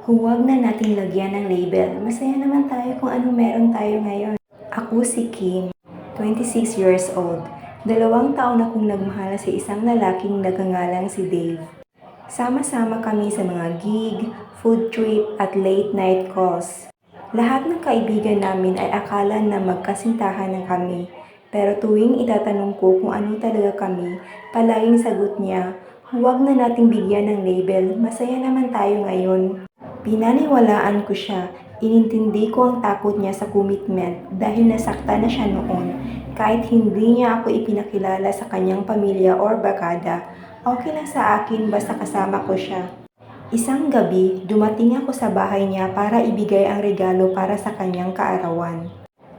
Huwag na nating lagyan ng label. Masaya naman tayo kung ano meron tayo ngayon. Ako si Kim, 26 years old. 2 taon akong nagmahal sa isang lalaking nagngangalang si Dave. Sama-sama kami sa mga gig, food trip at late night calls. Lahat ng kaibigan namin ay akala na magkasintahan na kami. Pero tuwing itatanong ko kung ano talaga kami, palaging sagot niya, huwag na nating bigyan ng label, masaya naman tayo ngayon. Pinaniwalaan ko siya, inintindi ko ang takot niya sa commitment dahil nasaktan na siya noon. Kahit hindi niya ako ipinakilala sa kanyang pamilya or barkada, okay lang sa akin basta kasama ko siya. Isang gabi, dumating ako sa bahay niya para ibigay ang regalo para sa kanyang kaarawan.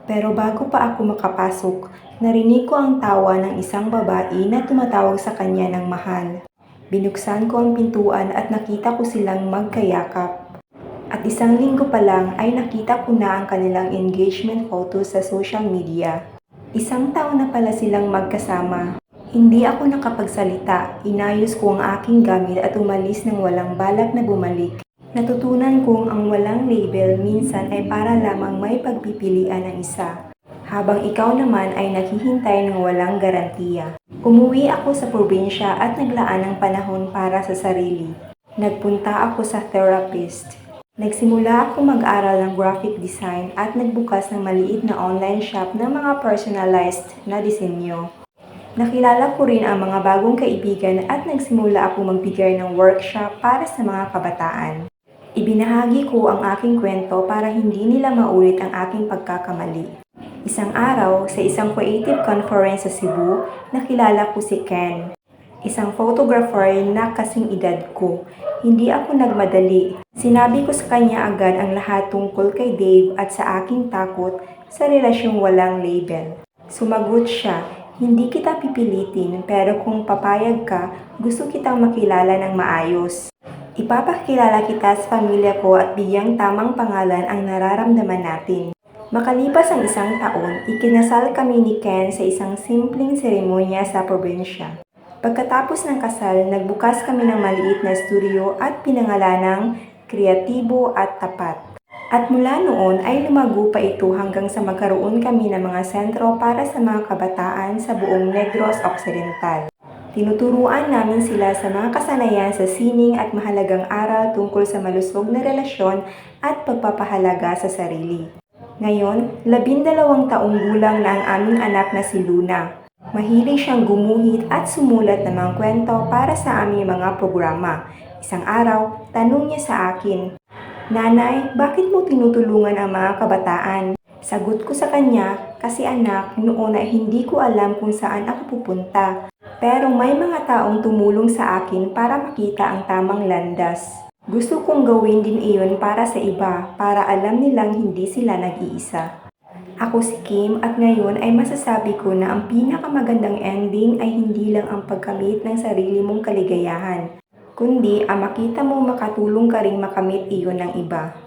Pero bago pa ako makapasok, narinig ko ang tawa ng isang babae na tumatawag sa kanya ng mahal. Binuksan ko ang pintuan at nakita ko silang magkayakap. At isang linggo pa lang ay nakita ko na ang kanilang engagement photos sa social media. Isang taon na pala silang magkasama. Hindi ako nakapagsalita, inayos ko ang aking gamit at umalis nang walang balak na bumalik. Natutunan kong ang walang label minsan ay para lamang may pagpipilian ng isa. Habang ikaw naman ay naghihintay ng walang garantiya. Umuwi ako sa probinsya at naglaan ng panahon para sa sarili. Nagpunta ako sa therapist. Nagsimula ako mag-aral ng graphic design at nagbukas ng maliit na online shop ng mga personalized na disenyo. Nakilala ko rin ang mga bagong kaibigan at nagsimula ako magbigay ng workshop para sa mga kabataan. Ibinahagi ko ang aking kwento para hindi nila maulit ang aking pagkakamali. Isang araw, sa isang creative conference sa Cebu, nakilala ko si Ken. Isang photographer na kasing edad ko. Hindi ako nagmadali. Sinabi ko sa kanya agad ang lahat tungkol kay Dave at sa aking takot sa relasyong walang label. Sumagot siya, hindi kita pipilitin pero kung papayag ka, gusto kitang makilala ng maayos. Ipapakilala kita sa pamilya ko at bigyang tamang pangalan ang nararamdaman natin. Makalipas ang isang taon, ikinasal kami ni Ken sa isang simpleng seremonya sa probinsya. Pagkatapos ng kasal, nagbukas kami ng maliit na studio at pinangalanang Kreatibo at Tapat. At mula noon ay lumago pa ito hanggang sa magkaroon kami ng mga sentro para sa mga kabataan sa buong Negros Occidental. Tinuturuan namin sila sa mga kasanayan sa sining at mahalagang aral tungkol sa malusog na relasyon at pagpapahalaga sa sarili. Ngayon, 12 taong gulang na ang aming anak na si Luna. Mahilig siyang gumuhit at sumulat ng mga kwento para sa aming mga programa. Isang araw, tanong niya sa akin, Nanay, bakit mo tinutulungan ang mga kabataan? Sagot ko sa kanya, kasi anak, noon ay hindi ko alam kung saan ako pupunta. Pero may mga taong tumulong sa akin para makita ang tamang landas. Gusto kong gawin din iyon para sa iba, para alam nilang hindi sila nag-iisa. Ako si Kim at ngayon ay masasabi ko na ang pinakamagandang ending ay hindi lang ang pagkamit ng sarili mong kaligayahan, kundi ang makita mo makatulong ka ring makamit iyon ng iba.